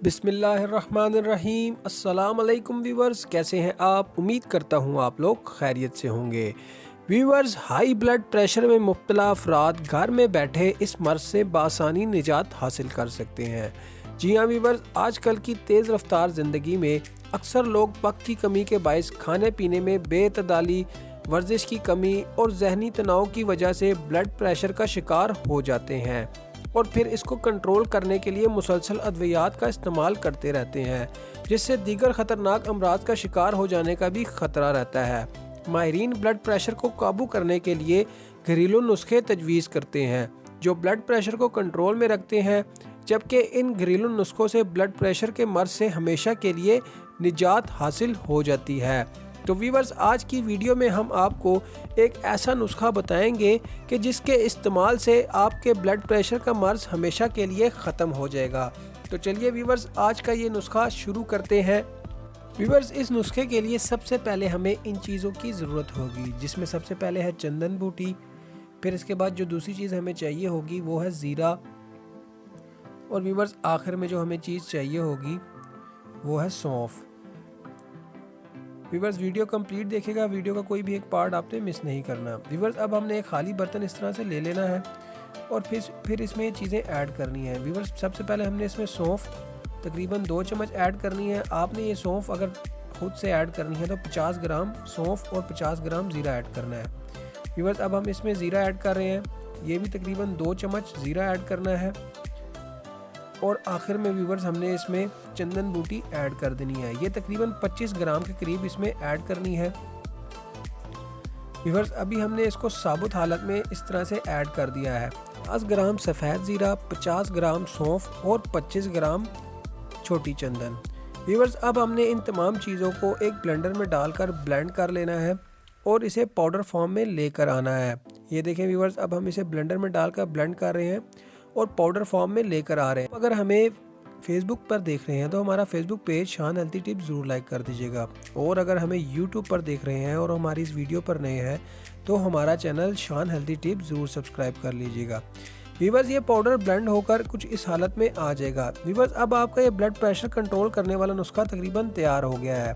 बिस्मिल्लाहिर्रहमानिर्रहीम। अस्सलाम वालेकुम व्यूवर्स, कैसे हैं आप? उम्मीद करता हूँ आप लोग खैरियत से होंगे। व्यूवर्स, हाई ब्लड प्रेशर में मुब्तला अफराद घर में बैठे इस मर्ज से बासानी निजात हासिल कर सकते हैं। जी हाँ व्यूवर्स, आजकल की तेज़ रफ्तार ज़िंदगी में अक्सर लोग वक्त की कमी के बायस खाने पीने में बेतदाली, वर्जिश की कमी और जहनी तनाव की वजह से ब्लड प्रेशर का शिकार हो जाते हैं और फिर इसको कंट्रोल करने के लिए मुसलसल अद्वियात का इस्तेमाल करते रहते हैं, जिससे दीगर ख़तरनाक अमराज का शिकार हो जाने का भी ख़तरा रहता है। माहिरीन ब्लड प्रेशर को काबू करने के लिए घरेलू नुस्खे तजवीज़ करते हैं जो ब्लड प्रेशर को कंट्रोल में रखते हैं, जबकि इन घरेलू नुस्खों से ब्लड प्रेशर के मर्ज से हमेशा के लिए निजात हासिल हो जाती है। तो व्यूवर्स, आज की वीडियो में हम आपको एक ऐसा नुस्खा बताएंगे कि जिसके इस्तेमाल से आपके ब्लड प्रेशर का मर्ज हमेशा के लिए ख़त्म हो जाएगा। तो चलिए व्यूवर्स, आज का ये नुस्खा शुरू करते हैं। व्यूवर्स, इस नुस्खे के लिए सबसे पहले हमें इन चीज़ों की ज़रूरत होगी, जिसमें सबसे पहले है चंदन बूटी। फिर इसके बाद जो दूसरी चीज़ हमें चाहिए होगी वो है ज़ीरा। और व्यूवर्स, आखिर में जो हमें चीज़ चाहिए होगी वो है सौंफ। व्यूवर्स, वीडियो कंप्लीट देखेगा, वीडियो का कोई भी एक पार्ट आपने मिस नहीं करना। व्यूवर्स, अब हमने एक खाली बर्तन इस तरह से ले लेना है और फिर इसमें ये चीज़ें ऐड करनी है। व्यूवर्स, सबसे पहले हमने इसमें सौंफ तकरीबन 2 चम्मच ऐड करनी है। आपने ये सौंफ अगर खुद से ऐड करनी है तो 50 ग्राम सौंफ और 50 ग्राम ज़ीरा ऐड करना है। व्यूवर्स, अब हम इसमें ज़ीरा ऐड कर रहे हैं, ये भी तकरीबन 2 चम्मच ज़ीरा ऐड करना है। और आखिर में व्यूवर्स, हमने इसमें चंदन बूटी ऐड कर देनी है, ये तकरीबन 25 ग्राम के करीब इसमें ऐड करनी है। व्यूवर्स, अभी हमने इसको साबुत हालत में इस तरह से ऐड कर दिया है। 10 ग्राम सफ़ेद ज़ीरा, 50 ग्राम सौंफ और 25 ग्राम छोटी चंदन। व्यूवर्स, अब हमने इन तमाम चीज़ों को एक ब्लेंडर में डालकर ब्लेंड कर लेना है और इसे पाउडर फॉर्म में लेकर आना है। ये देखें व्यूवर्स, अब हम इसे ब्लेंडर में डालकर ब्लेंड कर रहे हैं और पाउडर फॉर्म में लेकर आ रहे हैं। अगर हमें फेसबुक पर देख रहे हैं तो हमारा फेसबुक पेज शान हेल्थी टिप्स ज़रूर लाइक कर दीजिएगा, और अगर हमें यूट्यूब पर देख रहे हैं और हमारी इस वीडियो पर नए हैं तो हमारा चैनल शान हेल्थी टिप्स ज़रूर सब्सक्राइब कर लीजिएगा। व्यूवर्स, ये पाउडर ब्लेंड होकर कुछ इस हालत में आ जाएगा। व्यूवर्स, अब आपका ये ब्लड प्रेशर कंट्रोल करने वाला नुस्खा तकरीबन तैयार हो गया है।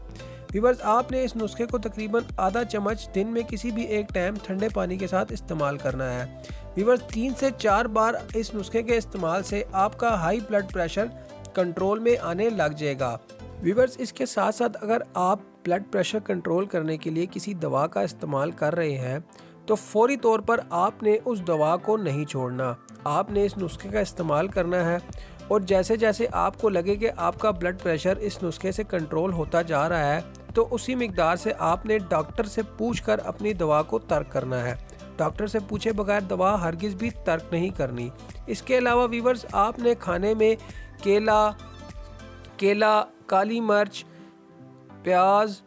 व्यूवर्स, आपने इस नुस्खे को तकरीबन आधा चम्मच दिन में किसी भी एक टाइम ठंडे पानी के साथ इस्तेमाल करना है। व्यूवर्स, 3 से 4 बार इस नुस्खे के इस्तेमाल से आपका हाई ब्लड प्रेशर कंट्रोल में आने लग जाएगा। व्यूवर्स, इसके साथ साथ अगर आप ब्लड प्रेशर कंट्रोल करने के लिए किसी दवा का इस्तेमाल कर रहे हैं तो फौरी तौर पर आपने उस दवा को नहीं छोड़ना। आपने इस नुस्खे का इस्तेमाल करना है और जैसे जैसे आपको लगे कि आपका ब्लड प्रेशर इस नुस्खे से कंट्रोल होता जा रहा है तो उसी मिकदार से आपने डॉक्टर से पूछकर अपनी दवा को तर्क करना है। डॉक्टर से पूछे बगैर दवा हरगिज़ भी तर्क नहीं करनी। इसके अलावा व्यूवर्स, आपने खाने में केला, काली मिर्च, प्याज,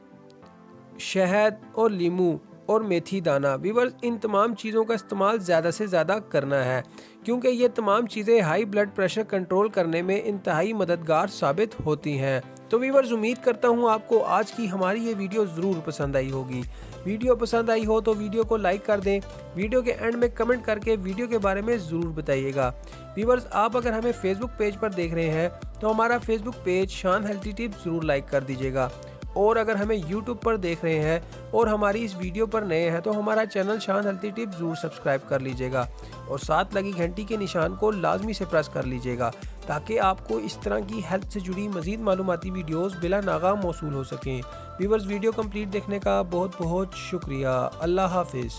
शहद और नींबू और मेथी दाना, व्यूवर्स, इन तमाम चीज़ों का इस्तेमाल ज़्यादा से ज़्यादा करना है, क्योंकि ये तमाम चीज़ें हाई ब्लड प्रेशर कंट्रोल करने में इंतहाई मददगार साबित होती हैं। तो व्यूवर्स, उम्मीद करता हूँ आपको आज की हमारी ये वीडियो ज़रूर पसंद आई होगी। वीडियो पसंद आई हो तो वीडियो को लाइक कर दें। वीडियो के एंड में कमेंट करके वीडियो के बारे में ज़रूर बताइएगा। व्यूवर्स, आप अगर हमें फेसबुक पेज पर देख रहे हैं तो हमारा फेसबुक पेज शान हेल्थी टिप्स ज़रूर लाइक कर दीजिएगा, और अगर हमें यूट्यूब पर देख रहे हैं और हमारी इस वीडियो पर नए हैं तो हमारा चैनल शान हेल्थी टिप्स ज़रूर सब्सक्राइब कर लीजिएगा और साथ लगी घंटी के निशान को लाजमी से प्रेस कर लीजिएगा, ताकि आपको इस तरह की हेल्थ से जुड़ी मज़ीद मालूमाती वीडियोस बिला नागा मौसूल हो सकें। व्यूवर्स, वीडियो कंप्लीट देखने का बहुत बहुत शुक्रिया। अल्लाह हाफिज़।